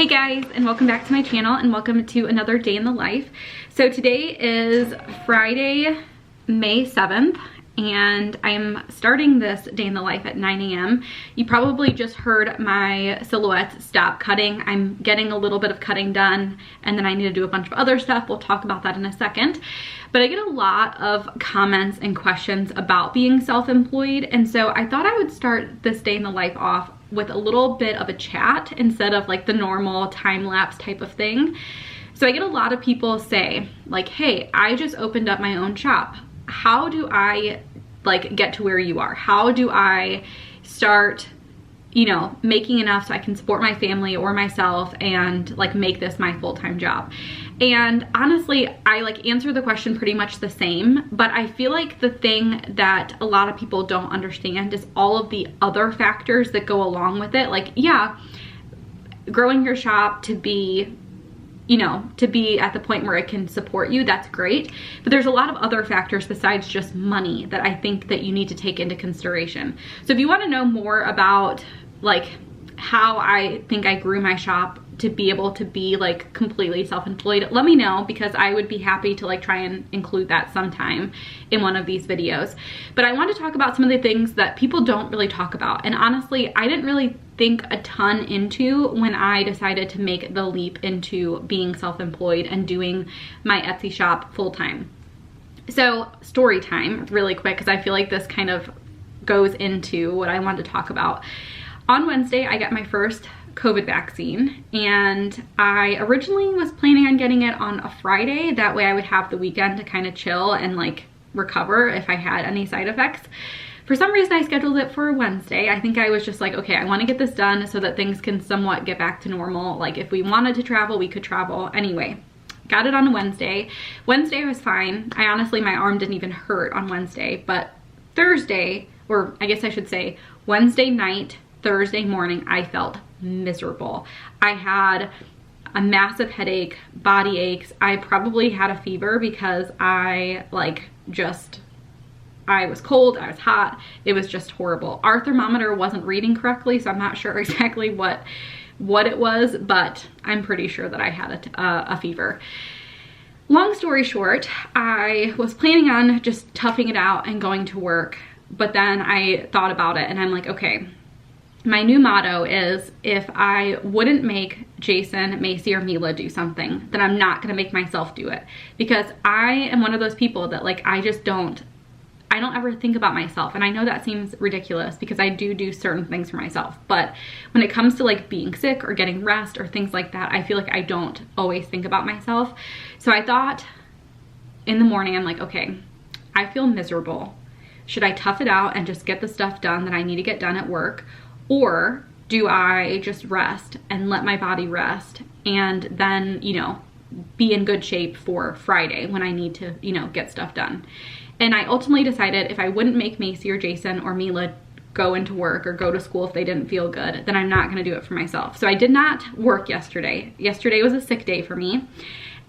Hey guys, and welcome back to my channel and welcome to another day in the life. So today is Friday, May 7th, and I'm starting this day in the life at 9 a.m. You probably just heard my silhouettes stop cutting. I'm getting a little bit of cutting done, and then I need to do a bunch of other stuff. We'll talk about that in a second. But I get a lot of comments and questions about being self-employed, and so I thought I would start this day in the life off with a little bit of a chat instead of like the normal time-lapse type of thing. So I get a lot of people say like, hey, I just opened up my own shop. How do I like get to where you are? How do I start, you know, making enough so I can support my family or myself and like make this my full-time job? And honestly, I like answer the question pretty much the same, but I feel like the thing that a lot of people don't understand is all of the other factors that go along with it. Like, yeah, growing your shop to be, you know, to be at the point where it can support you, that's great. But there's a lot of other factors besides just money that I think that you need to take into consideration. So if you want to know more about like how I think I grew my shop to be able to be like completely self-employed, let me know, because I would be happy to like try and include that sometime in one of these videos. But I want to talk about some of the things that people don't really talk about. And honestly, I didn't really think a ton into when I decided to make the leap into being self-employed and doing my Etsy shop full-time. So story time really quick, because I feel like this kind of goes into what I wanted to talk about. On Wednesday, I got my first COVID vaccine, and I originally was planning on getting it on a Friday. That way I would have the weekend to kind of chill and like recover if I had any side effects. For some reason, I scheduled it for Wednesday. I think I was just like, okay, I want to get this done so that things can somewhat get back to normal. Like if we wanted to travel, we could travel. Anyway, got it on Wednesday. Wednesday was fine. I honestly, my arm didn't even hurt on Wednesday, but Thursday, or I guess I should say Wednesday night, Thursday morning, I felt miserable. I had a massive headache, body aches. I probably had a fever because I was cold, I was hot. It was just horrible. Our thermometer wasn't reading correctly, so I'm not sure exactly what it was, but I'm pretty sure that I had a fever. Long story short, I was planning on just toughing it out and going to work, but then I thought about it and I'm like, okay, my new motto is if I wouldn't make Jason, Macy, or Mila do something, then I'm not gonna make myself do it. Because I am one of those people that like, I don't ever think about myself. And I know that seems ridiculous because I do certain things for myself. But when it comes to like being sick or getting rest or things like that, I feel like I don't always think about myself. So I thought in the morning, I'm like, okay, I feel miserable. Should I tough it out and just get the stuff done that I need to get done at work? Or do I just rest and let my body rest and then, you know, be in good shape for Friday when I need to, you know, get stuff done? And I ultimately decided if I wouldn't make Macy or Jason or Mila go into work or go to school if they didn't feel good, then I'm not gonna do it for myself. So I did not work yesterday. Yesterday was a sick day for me.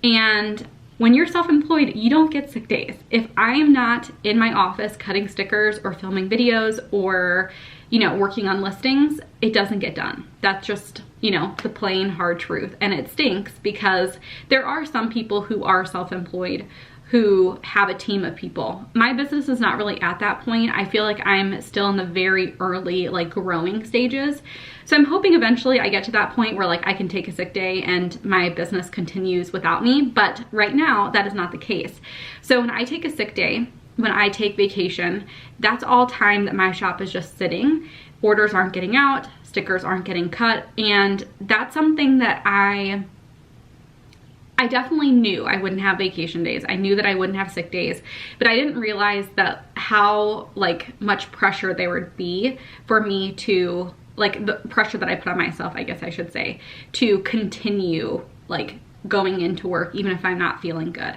And when you're self-employed, you don't get sick days. If I am not in my office cutting stickers or filming videos or, you know, working on listings, it doesn't get done. That's just, you know, the plain hard truth. And it stinks because there are some people who are self-employed who have a team of people. My business is not really at that point. I feel like I'm still in the very early like growing stages. So I'm hoping eventually I get to that point where like I can take a sick day and my business continues without me. But right now that is not the case. So when I take a sick day, when I take vacation, that's all time that my shop is just sitting. Orders aren't getting out, stickers aren't getting cut. And that's something that I definitely knew I wouldn't have vacation days. I knew that I wouldn't have sick days, but I didn't realize that how like much pressure there would be for me to, like the pressure that I put on myself, I guess I should say, to continue like going into work even if I'm not feeling good.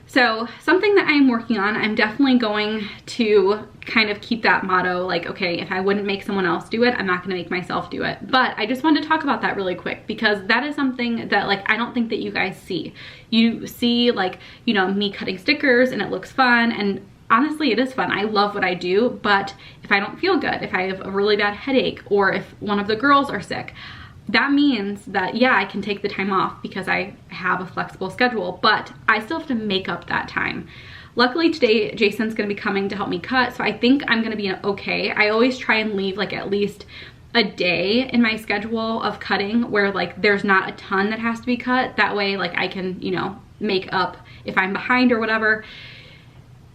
So something that I'm working on, I'm definitely going to kind of keep that motto like, okay, if I wouldn't make someone else do it, I'm not gonna make myself do it. But I just wanted to talk about that really quick because that is something that like, I don't think that you guys see. You see like, you know, me cutting stickers and it looks fun, and honestly, it is fun. I love what I do, but if I don't feel good, if I have a really bad headache, or if one of the girls are sick, that means that, yeah, I can take the time off because I have a flexible schedule, but I still have to make up that time. Luckily today, Jason's gonna be coming to help me cut, so I think I'm gonna be okay. I always try and leave like at least a day in my schedule of cutting where like there's not a ton that has to be cut. That way like I can, you know, make up if I'm behind or whatever.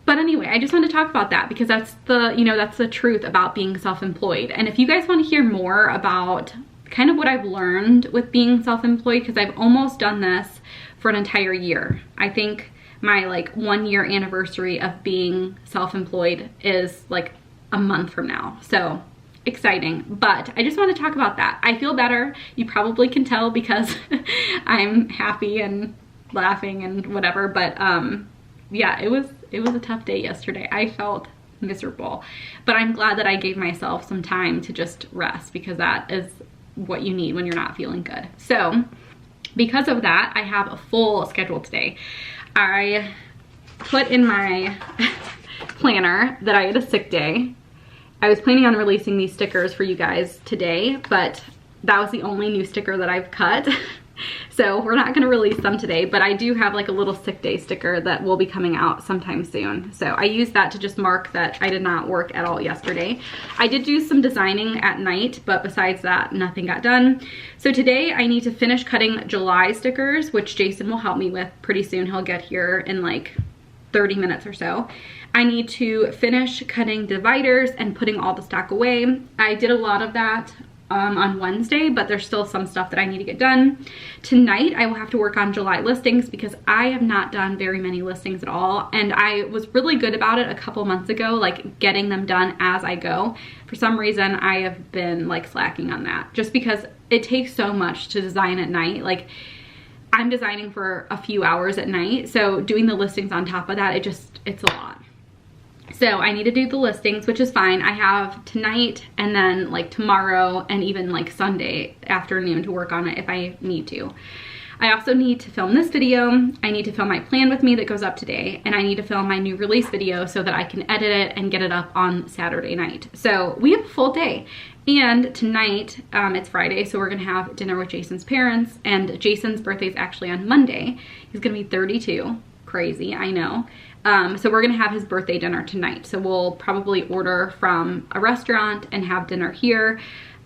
But anyway, I just wanted to talk about that because that's the, you know, that's the truth about being self-employed. And if you guys want to hear more about kind of what I've learned with being self-employed, because I've almost done this for an entire year. I think my like 1 year anniversary of being self-employed is like a month from now. So exciting, but I just want to talk about that. I feel better. You probably can tell because I'm happy and laughing and whatever, but yeah, it was a tough day yesterday. I felt miserable, but I'm glad that I gave myself some time to just rest because that is what you need when you're not feeling good. So because of that, I have a full schedule today. I put in my planner that I had a sick day. I was planning on releasing these stickers for you guys today, but that was the only new sticker that I've cut. So we're not gonna release them today, but I do have like a little sick day sticker that will be coming out sometime soon. So I used that to just mark that I did not work at all yesterday. I did do some designing at night, but besides that, nothing got done. So today I need to finish cutting July stickers, which Jason will help me with pretty soon. He'll get here in like 30 minutes or so. I need to finish cutting dividers and putting all the stock away. I did a lot of that on Wednesday, but there's still some stuff that I need to get done. Tonight, I will have to work on July listings because I have not done very many listings at all. And I was really good about it a couple months ago, like getting them done as I go. For some reason, I have been like slacking on that just because it takes so much to design at night. Like I'm designing for a few hours at night. So doing the listings on top of that, it's a lot. So I need to do the listings, which is fine. I have tonight and then like tomorrow and even like Sunday afternoon to work on it if I need to. I also need to film this video. I need to film my plan with me that goes up today, and I need to film my new release video so that I can edit it and get it up on Saturday night. So we have a full day. And tonight, it's Friday, so we're gonna have dinner with Jason's parents, and Jason's birthday is actually on Monday. He's gonna be 32. Crazy, I know. So we're gonna have his birthday dinner tonight. So we'll probably order from a restaurant and have dinner here.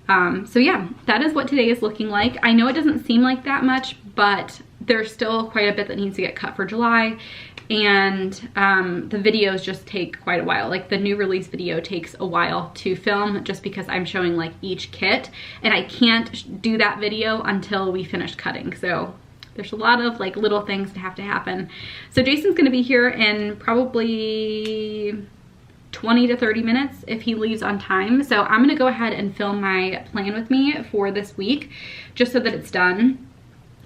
So yeah, that is what today is looking like. I know it doesn't seem like that much, but there's still quite a bit that needs to get cut for July. And the videos just take quite a while. Like the new release video takes a while to film just because I'm showing like each kit, and I can't do that video until we finish cutting. So there's a lot of like little things that have to happen. So Jason's gonna be here in probably 20 to 30 minutes if he leaves on time. So I'm gonna go ahead and film my plan with me for this week just so that it's done.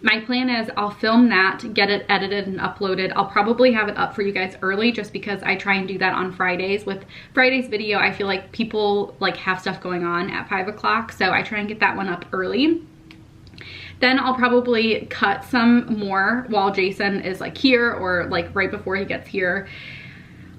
My plan is I'll film that, get it edited and uploaded. I'll probably have it up for you guys early just because I try and do that on Fridays. With Friday's video, I feel like people like have stuff going on at 5 o'clock. So I try and get that one up early. Then I'll probably cut some more while Jason is like here or like right before he gets here.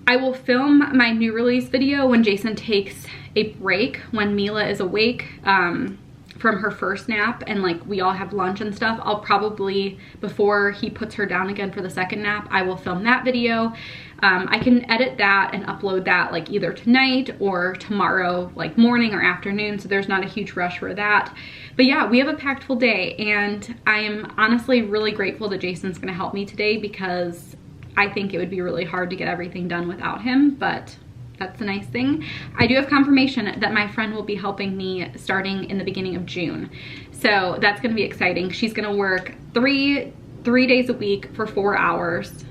I will film my new release video when Jason takes a break, when Mila is awake from her first nap and like we all have lunch and stuff. I'll probably, before he puts her down again for the second nap, I will film that video. I can edit that and upload that like either tonight or tomorrow, like morning or afternoon, so there's not a huge rush for that. But yeah, we have a packed full day, and I am honestly really grateful that Jason's gonna help me today because I think it would be really hard to get everything done without him, but that's the nice thing. I do have confirmation that my friend will be helping me starting in the beginning of June. So that's gonna be exciting. She's gonna work three days a week for 4 hours.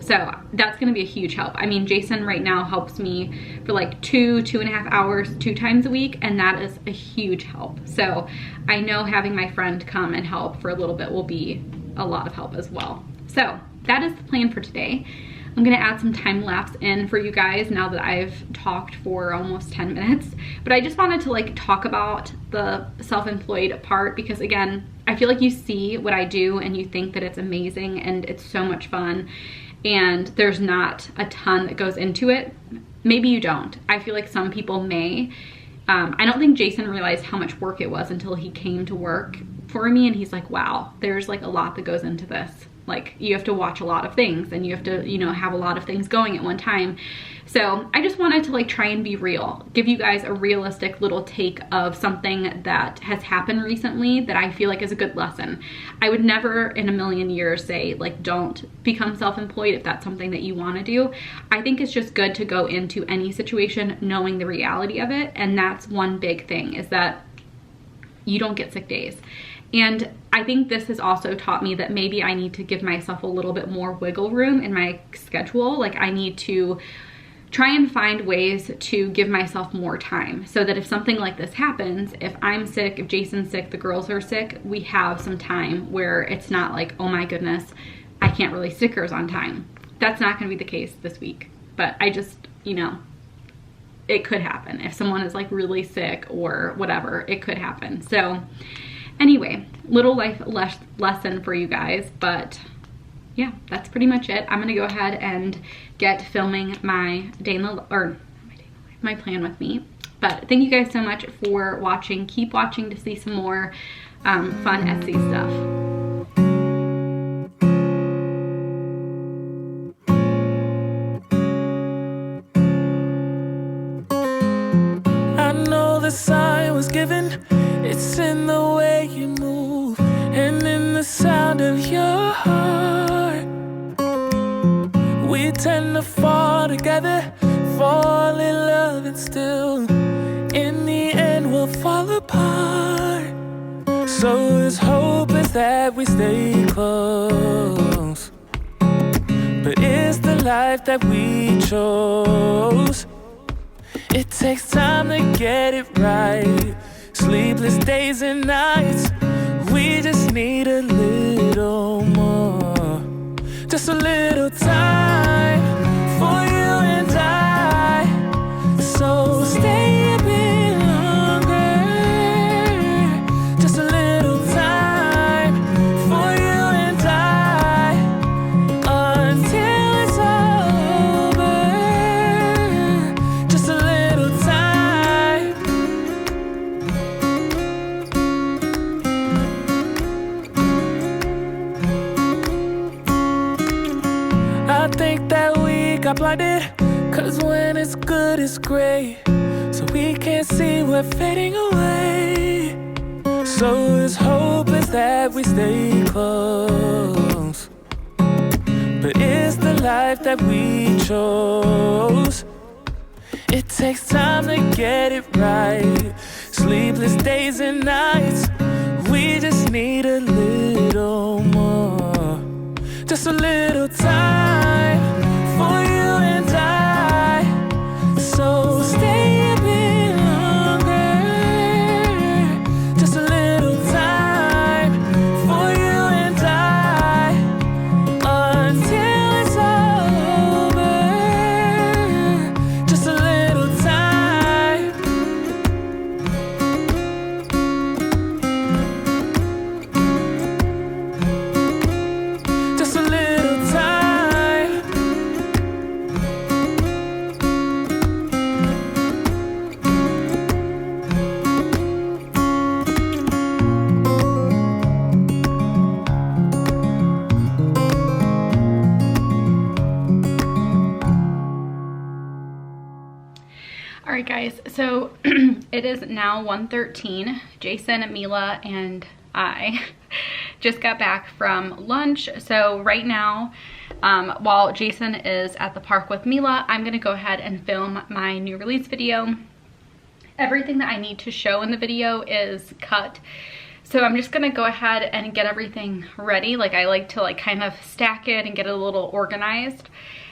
So that's gonna be a huge help. I mean, Jason right now helps me for like 2.5 hours, 2 times a week, and that is a huge help. So I know having my friend come and help for a little bit will be a lot of help as well. So that is the plan for today. I'm gonna add some time lapse in for you guys now that I've talked for almost 10 minutes. But I just wanted to like talk about the self-employed part because again, I feel like you see what I do and you think that it's amazing and it's so much fun. And there's not a ton that goes into it. Maybe you don't. I feel like some people may. I don't think Jason realized how much work it was until he came to work for me, and he's like, wow, there's like a lot that goes into this. Like, you have to watch a lot of things, and you have to, you know, have a lot of things going at one time. So I just wanted to like try and be real, give you guys a realistic little take of something that has happened recently that I feel like is a good lesson. I would never in a million years say like, don't become self-employed if that's something that you want to do. I think it's just good to go into any situation knowing the reality of it. And that's one big thing, is that you don't get sick days. And I think this has also taught me that maybe I need to give myself a little bit more wiggle room in my schedule. Like, I need to try and find ways to give myself more time, so that if something like this happens, if I'm sick, if Jason's sick, the girls are sick, we have some time where it's not like, oh my goodness, I can't release stickers on time. That's not going to be the case this week. But I just, you know, it could happen. If someone is like really sick or whatever, it could happen. So anyway, little life lesson for you guys, but yeah, that's pretty much it. I'm gonna go ahead and get filming my day in the, or my plan with me. But thank you guys so much for watching. Keep watching to see some more fun Etsy stuff. I know the sign was given. It's in the way you move and in the sound of your heart. We tend to fall together, fall in love, and still in the end we'll fall apart. So his hope is that we stay close, but it's the life that we chose. It takes time to get it right, sleepless days and nights. We just need a little more, just a little time for you and I. So stay a bit longer, just a little time for you and I, until it's all over. Just a little time. I think that we got blinded, 'cause when it's good it's great, so we can't see we're fading away. So his hope is that we stay close, but it's the life that we chose. It takes time to get it right, sleepless days and nights. We just need a little more, just a little time for you and I. So stay a bit longer, just a little time for you and I, until it's all over. Just a little time. Just a little time. All right, guys, so it is now 1:13. Jason, Mila, and I just got back from lunch. So right now, while Jason is at the park with Mila, I'm gonna go ahead and film my new release video. Everything that I need to show in the video is cut. So I'm just gonna go ahead and get everything ready. Like, I like to like kind of stack it and get it a little organized.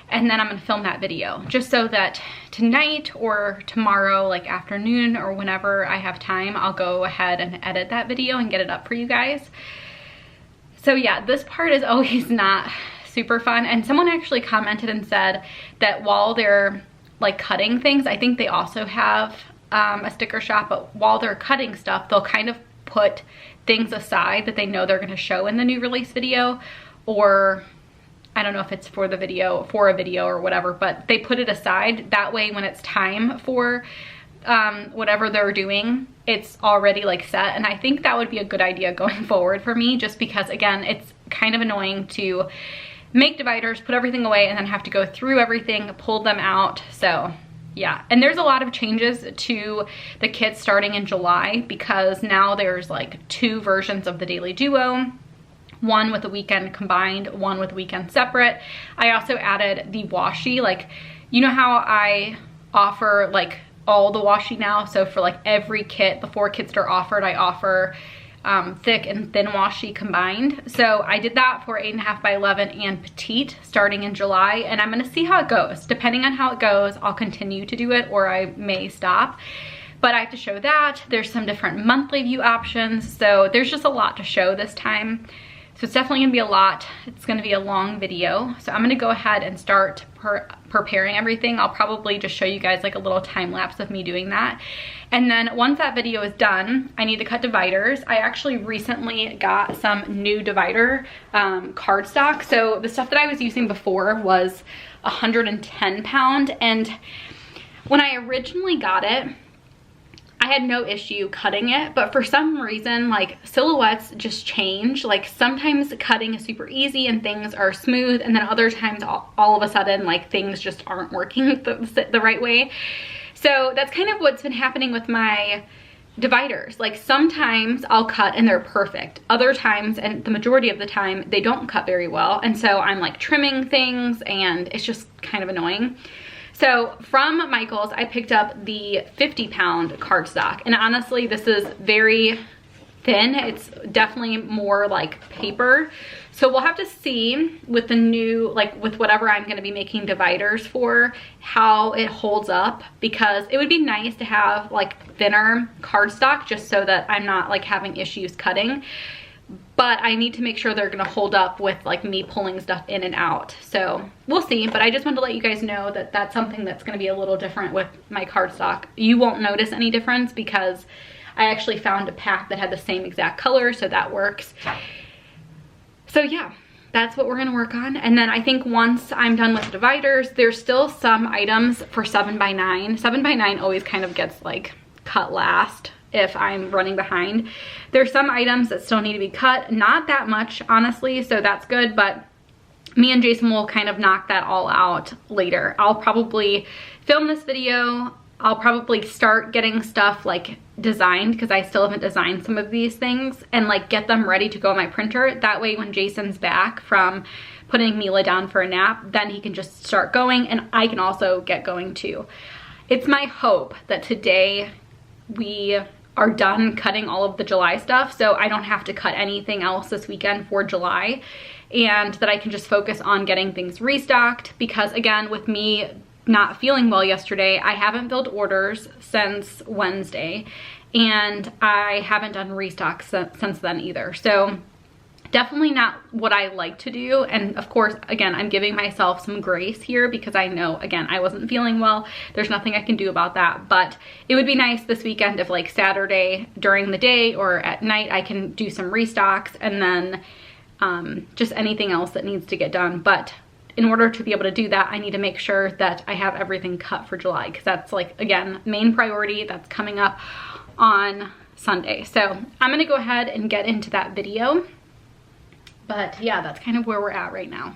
And then I'm gonna film that video just so that tonight or tomorrow, like afternoon or whenever I have time, I'll go ahead and edit that video and get it up for you guys. So yeah, this part is always not super fun. And someone actually commented and said that while they're like cutting things, I think they also have a sticker shop, but while they're cutting stuff, they'll kind of put things aside that they know they're gonna show in the new release video, or I don't know if it's for a video or whatever, but they put it aside. That way when it's time for whatever they're doing, it's already like set. And I think that would be a good idea going forward for me, just because again, it's kind of annoying to make dividers, put everything away, and then have to go through everything, pull them out. So yeah, and there's a lot of changes to the kits starting in July, because now there's like 2 versions of the Daily Duo. One with the weekend combined, one with the weekend separate. I also added the washi. Like, you know how I offer like all the washi now? So for like every kit, the 4 kits that are offered, I offer thick and thin washi combined. So I did that for 8.5 by 11 and petite starting in July, and I'm gonna see how it goes. Depending on how it goes, I'll continue to do it or I may stop. But I have to show that. There's some different monthly view options. So there's just a lot to show this time. So it's definitely gonna be a lot. It's gonna be a long video. So I'm gonna go ahead and start preparing everything. I'll probably just show you guys like a little time lapse of me doing that. And then once that video is done, I need to cut dividers. I actually recently got some new divider cardstock. So the stuff that I was using before was 110 pound. And when I originally got it, I had no issue cutting it, but for some reason, like silhouettes just change. Like sometimes cutting is super easy and things are smooth, and then other times all of a sudden like things just aren't working the right way. So that's kind of what's been happening with my dividers. Like sometimes I'll cut and they're perfect. Other times, and the majority of the time, they don't cut very well. And so I'm like trimming things and it's just kind of annoying. So from Michael's, I picked up the 50 pound cardstock, and honestly, this is very thin. It's definitely more like paper. So we'll have to see with the new, like with whatever I'm gonna be making dividers for, how it holds up, because it would be nice to have like thinner cardstock just so that I'm not like having issues cutting. But I need to make sure they're gonna hold up with like me pulling stuff in and out. So we'll see, but I just wanted to let you guys know that that's something that's gonna be a little different with my cardstock. You won't notice any difference because I actually found a pack that had the same exact color, so that works. So yeah, that's what we're gonna work on. And then I think once I'm done with dividers, there's still some items for 7x9. 7x9 always kind of gets like cut last if I'm running behind. There's some items that still need to be cut, not that much honestly, so that's good, but me and Jason will kind of knock that all out later. I'll probably film this video. I'll probably start getting stuff like designed, because I still haven't designed some of these things, and like get them ready to go on my printer. That way when Jason's back from putting Mila down for a nap, then he can just start going and I can also get going too. It's my hope that today we are done cutting all of the July stuff, so I don't have to cut anything else this weekend for July, and that I can just focus on getting things restocked, because again, with me not feeling well yesterday, I haven't filled orders since Wednesday, and I haven't done restocks since then either. So definitely not what I like to do. And of course, again, I'm giving myself some grace here because I know, again, I wasn't feeling well. There's nothing I can do about that, but it would be nice this weekend if like Saturday during the day or at night, I can do some restocks, and then just anything else that needs to get done. But in order to be able to do that, I need to make sure that I have everything cut for July, because that's like, again, main priority. That's coming up on Sunday. So I'm gonna go ahead and get into that video. But yeah, that's kind of where we're at right now.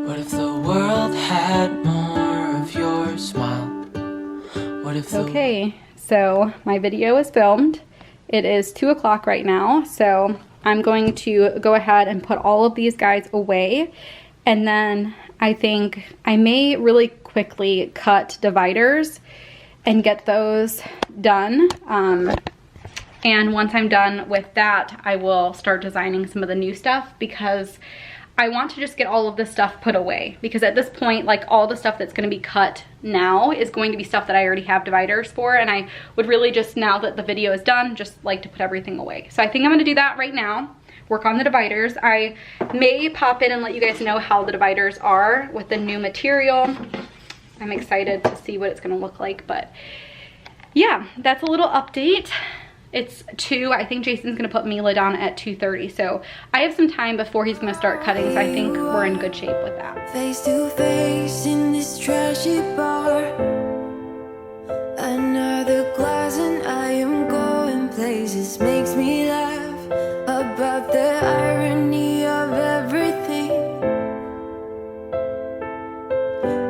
What if the world had more of your smile? What if the... Okay, so my video is filmed. It is 2 o'clock right now, so I'm going to go ahead and put all of these guys away, and then I think I may really quickly cut dividers and get those done. And once I'm done with that, I will start designing some of the new stuff, because I want to just get all of this stuff put away, because at this point, like all the stuff that's going to be cut now is going to be stuff that I already have dividers for, and I would really just, now that the video is done, just like to put everything away. So I think I'm going to do that right now, work on the dividers. I may pop in and let you guys know how the dividers are with the new material. I'm excited to see what it's going to look like, but yeah, that's a little update. It's 2. I think Jason's gonna put Mila down at 2:30. So I have some time before he's gonna start cutting. So I think we're in good shape with that. Face to face in this trashy bar. Another glass and I am going places. Makes me laugh about the irony of everything.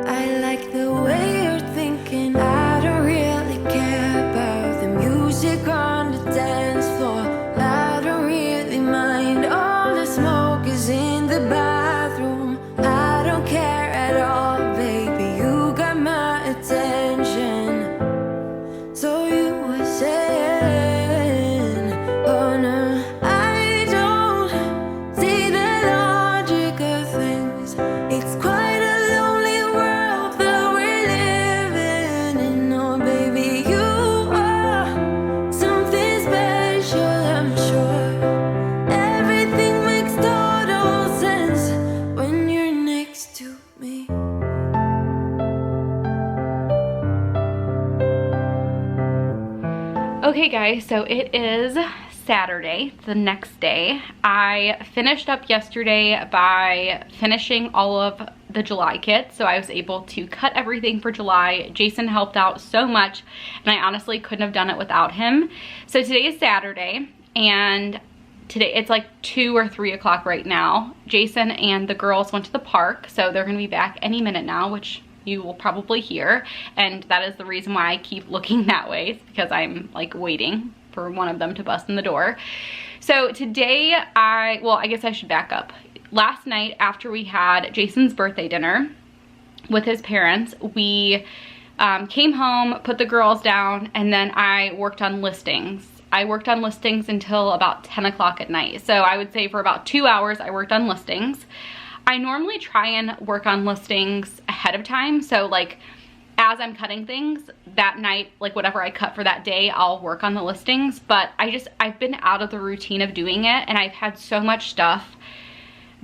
I like the way you're thinking. I don't really care about the music on the dance floor. I don't really mind. All the smoke is in the bathroom. I don't care at all, baby. You got my attention. So you were saying, oh no, I don't see the logic of things. It's quite a lonely world that we're living in. Oh baby, you are something special, I'm sure. Everything makes total sense when you're next to me. Okay guys, so it is Saturday, the next day. I finished up yesterday by finishing all of the July kits, so I was able to cut everything for July. Jason helped out so much, and I honestly couldn't have done it without him. So today is Saturday, and today it's like 2 or 3 o'clock right now. Jason and the girls went to the park, so they're gonna be back any minute now, which you will probably hear, and that is the reason why I keep looking that way. It's because I'm like waiting for one of them to bust in the door. So today I guess I should back up. Last night after we had Jason's birthday dinner with his parents, we came home, put the girls down, and then I worked on listings. I worked on listings until about 10 o'clock at night. So I would say for about 2 hours I worked on listings. I normally try and work on listings ahead of time. So like as I'm cutting things that night, like whatever I cut for that day, I'll work on the listings. But I've been out of the routine of doing it, and I've had so much stuff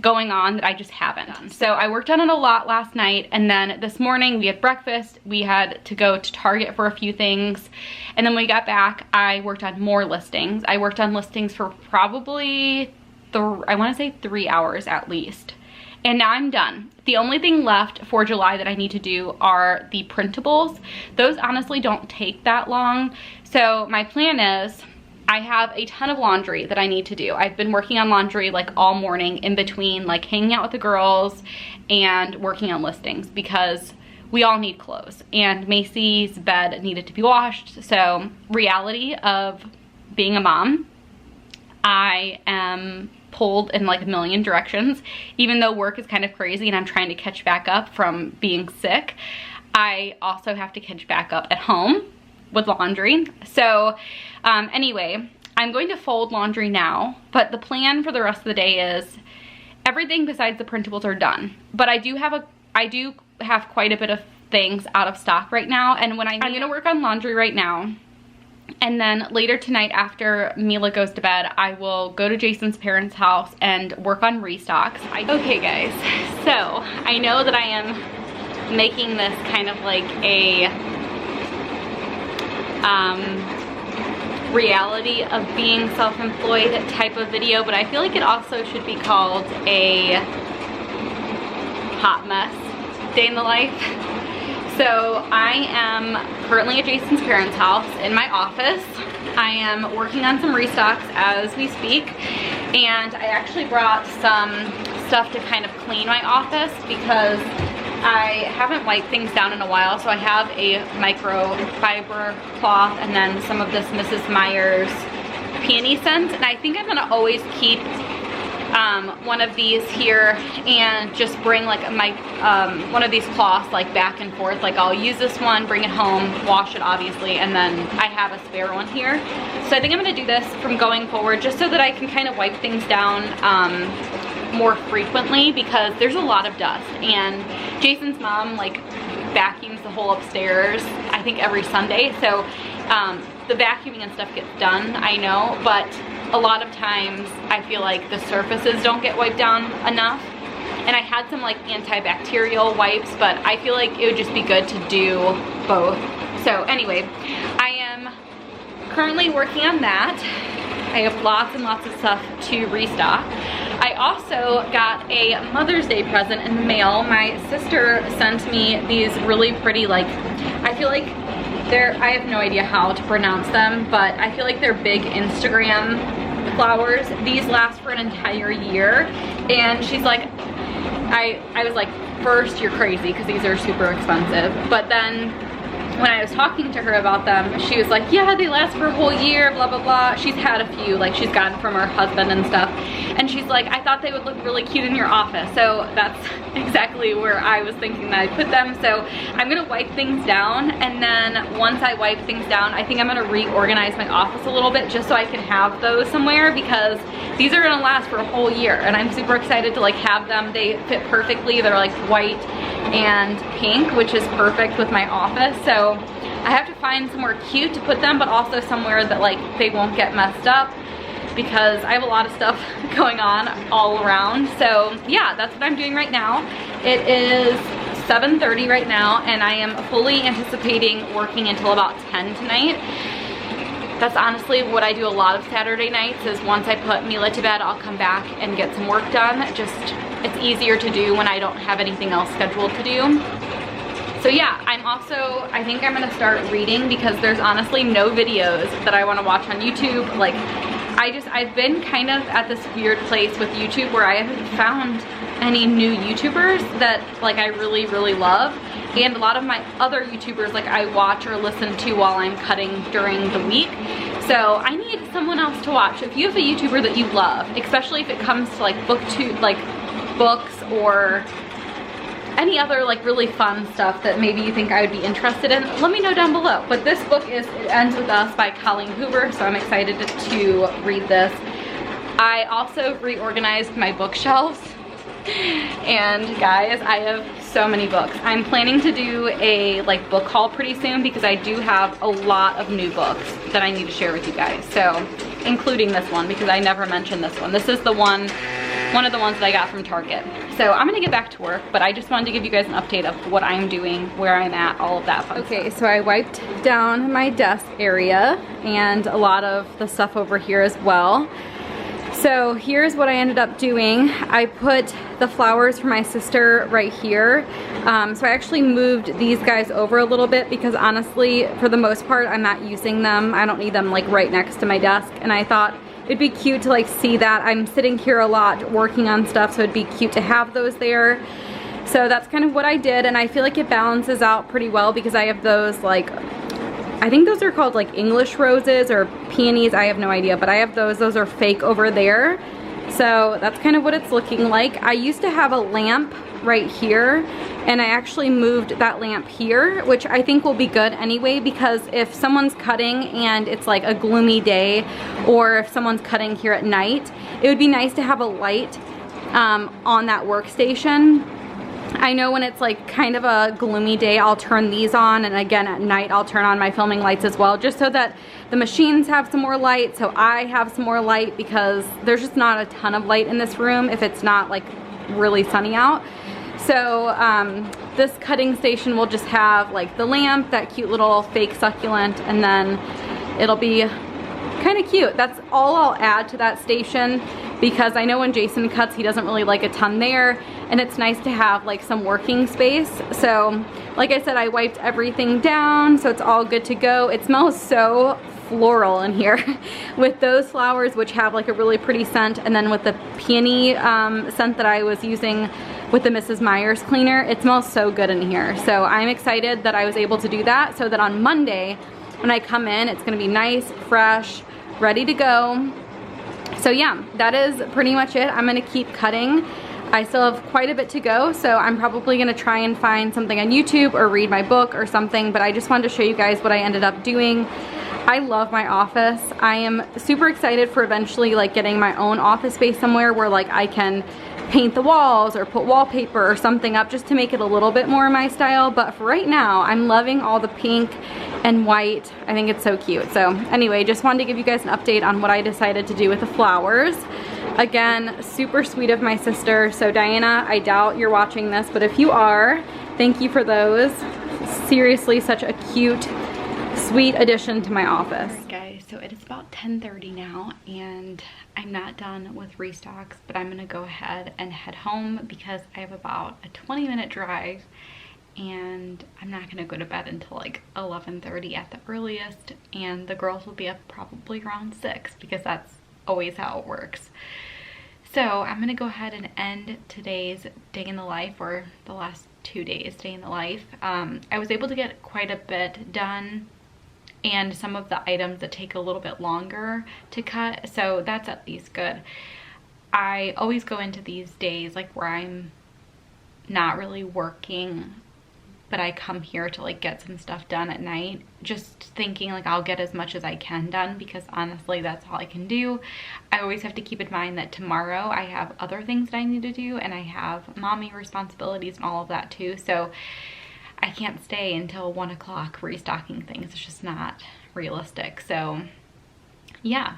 going on that I just haven't done. So I worked on it a lot last night, and then this morning we had breakfast. We had to go to Target for a few things, and then when we got back, I worked on more listings. I worked on listings for probably, I want to say 3 hours at least. And now I'm done. The only thing left for July that I need to do are the printables. Those honestly don't take that long. So my plan is, I have a ton of laundry that I need to do. I've been working on laundry like all morning in between like hanging out with the girls and working on listings, because we all need clothes, and Macy's bed needed to be washed. So reality of being a mom, I am pulled in like a million directions. Even though work is kind of crazy and I'm trying to catch back up from being sick, I also have to catch back up at home with laundry. So anyway, I'm going to fold laundry now, but the plan for the rest of the day is everything besides the printables are done. But I do have quite a bit of things out of stock right now, and I'm gonna work on laundry right now. And then later tonight, after Mila goes to bed, I will go to Jason's parents' house and work on restocks. Okay guys, so I know that I am making this kind of like a reality of being self-employed type of video, but I feel like it also should be called a hot mess day in the life. So I am currently at Jason's parents' house in my office. I am working on some restocks as we speak, and I actually brought some stuff to kind of clean my office because I haven't wiped things down in a while. So I have a microfiber cloth and then some of this Mrs. Meyer's peony scent, and I think I'm gonna always keep one of these here and just bring like my one of these cloths like back and forth. Like I'll use this one, bring it home, wash it obviously, and then I have a spare one here. So I think I'm gonna do this from going forward just so that I can kind of wipe things down more frequently, because there's a lot of dust, and Jason's mom like vacuums the whole upstairs I think every Sunday. So the vacuuming and stuff gets done, I know, but a lot of times I feel like the surfaces don't get wiped down enough. And I had some like antibacterial wipes, but I feel like it would just be good to do both. So anyway, I am currently working on that. I have lots and lots of stuff to restock. I also got a Mother's Day present in the mail. My sister sent me these really pretty, like, I feel like I have no idea how to pronounce them, but I feel like they're big Instagram flowers. These last for an entire year. And she's like, I was like, first, you're crazy because these are super expensive. But then when I was talking to her about them, she was like, yeah, they last for a whole year, blah, blah, blah. She's had a few, like she's gotten from her husband and stuff. And she's like, I thought they would look really cute in your office. So that's exactly where I was thinking that I'd put them. So I'm gonna wipe things down. And then once I wipe things down, I think I'm gonna reorganize my office a little bit just so I can have those somewhere, because these are gonna last for a whole year. And I'm super excited to like have them. They fit perfectly. They're like white and pink, which is perfect with my office. So I have to find somewhere cute to put them, but also somewhere that like they won't get messed up, because I have a lot of stuff going on all around. So yeah, that's what I'm doing right now. It is 7:30 right now, and I am fully anticipating working until about 10 tonight. That's honestly what I do a lot of Saturday nights, is once I put Mila to bed, I'll come back and get some work done. It's easier to do when I don't have anything else scheduled to do. So yeah, I think I'm gonna start reading, because there's honestly no videos that I wanna watch on YouTube. Like, I've been kind of at this weird place with YouTube where I haven't found any new YouTubers that like I really, really love. And a lot of my other YouTubers like I watch or listen to while I'm cutting during the week. So I need someone else to watch. If you have a YouTuber that you love, especially if it comes to like books or any other like really fun stuff that maybe you think I would be interested in, let me know down below. But this book is It Ends With Us by Colleen Hoover, so I'm excited to read this. I also reorganized my bookshelves, and guys, I have so many books. I'm planning to do a like book haul pretty soon, because I do have a lot of new books that I need to share with you guys. So including this one, because I never mentioned this one. This is the one of the ones that I got from Target. So I'm gonna get back to work, but I just wanted to give you guys an update of what I'm doing, where I'm at, all of that fun stuff. Okay, so I wiped down my desk area and a lot of the stuff over here as well. So here's what I ended up doing. I put the flowers for my sister right here. So I actually moved these guys over a little bit, because honestly, for the most part, I'm not using them. I don't need them like right next to my desk. And I thought it'd be cute to like see that. I'm sitting here a lot working on stuff, so it'd be cute to have those there. So that's kind of what I did, and I feel like it balances out pretty well, because I have those like, I think those are called like English roses or peonies, I have no idea, but I have those are fake over there. So that's kind of what it's looking like. I used to have a lamp right here, and I actually moved that lamp here, which I think will be good anyway, because if someone's cutting and it's like a gloomy day, or if someone's cutting here at night, it would be nice to have a light on that workstation. I know when it's like kind of a gloomy day, I'll turn these on, and again at night I'll turn on my filming lights as well, just so that the machines have some more light, so I have some more light, because there's just not a ton of light in this room if it's not like really sunny out. So this cutting station will just have like the lamp, that cute little fake succulent, and then it'll be kind of cute. That's all I'll add to that station, because I know when Jason cuts, he doesn't really like a ton there, and it's nice to have like some working space. So like I said, I wiped everything down, so it's all good to go. It smells so floral in here with those flowers, which have like a really pretty scent, and then with the peony scent that I was using with the Mrs. Meyer's cleaner, it smells so good in here. So I'm excited that I was able to do that, so that on Monday when I come in, it's gonna be nice, fresh, ready to go. So yeah, that is pretty much it. I'm gonna keep cutting. I still have quite a bit to go, so I'm probably gonna try and find something on YouTube or read my book or something, but I just wanted to show you guys what I ended up doing. I love my office. I am super excited for eventually like getting my own office space somewhere where like I can paint the walls or put wallpaper or something up, just to make it a little bit more my style. But for right now, I'm loving all the pink and white. I think it's so cute. So anyway, just wanted to give you guys an update on what I decided to do with the flowers. Again, super sweet of my sister. So Diana, I doubt you're watching this, but if you are, thank you for those. Seriously, such a cute, sweet addition to my office. Alright guys, So it is about 10:30 now, and I'm not done with restocks, but I'm gonna go ahead and head home because I have about a 20-minute drive, and I'm not gonna go to bed until like 11:30 at the earliest, and the girls will be up probably around 6 because that's always how it works. So I'm gonna go ahead and end today's day in the life, or the last 2 days day in the life. I was able to get quite a bit done, and some of the items that take a little bit longer to cut, so that's at least good. I always go into these days like where I'm not really working, but I come here to like get some stuff done at night, just thinking like I'll get as much as I can done, because honestly that's all I can do. I always have to keep in mind that tomorrow I have other things that I need to do, and I have mommy responsibilities and all of that too, so I can't stay until 1 o'clock restocking things. It's just not realistic. So yeah,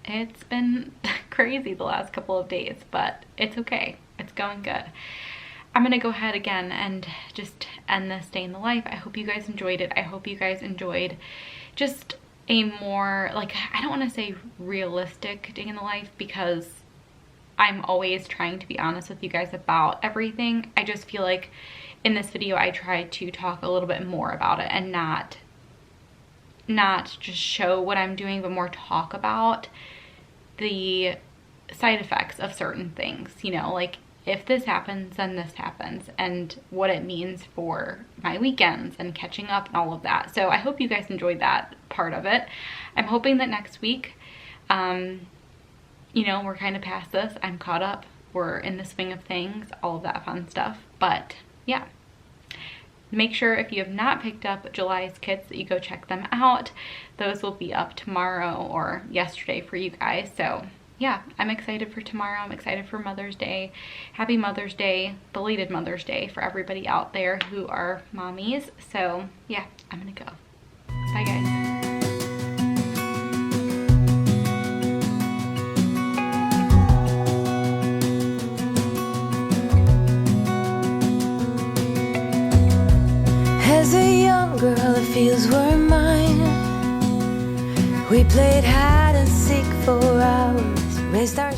it's been crazy the last couple of days, but it's okay. It's going good. I'm gonna go ahead again and just end this day in the life. I hope you guys enjoyed it. I hope you guys enjoyed just a more, like, I don't want to say realistic day in the life, because I'm always trying to be honest with you guys about everything. I just feel like in this video I tried to talk a little bit more about it, and not just show what I'm doing, but more talk about the side effects of certain things, you know, like if this happens, then this happens, and what it means for my weekends and catching up and all of that. So I hope you guys enjoyed that part of it. I'm hoping that next week, you know, we're kind of past this. I'm caught up. We're in the swing of things, all of that fun stuff. But yeah, make sure if you have not picked up July's kits that you go check them out. Those will be up tomorrow or yesterday for you guys. So yeah, I'm excited for tomorrow. I'm excited for Mother's Day. Happy Mother's Day, belated Mother's Day for everybody out there who are mommies. So yeah, I'm gonna go. Bye guys. As a young girl, the fields were mine. We played hide and seek for hours, raised our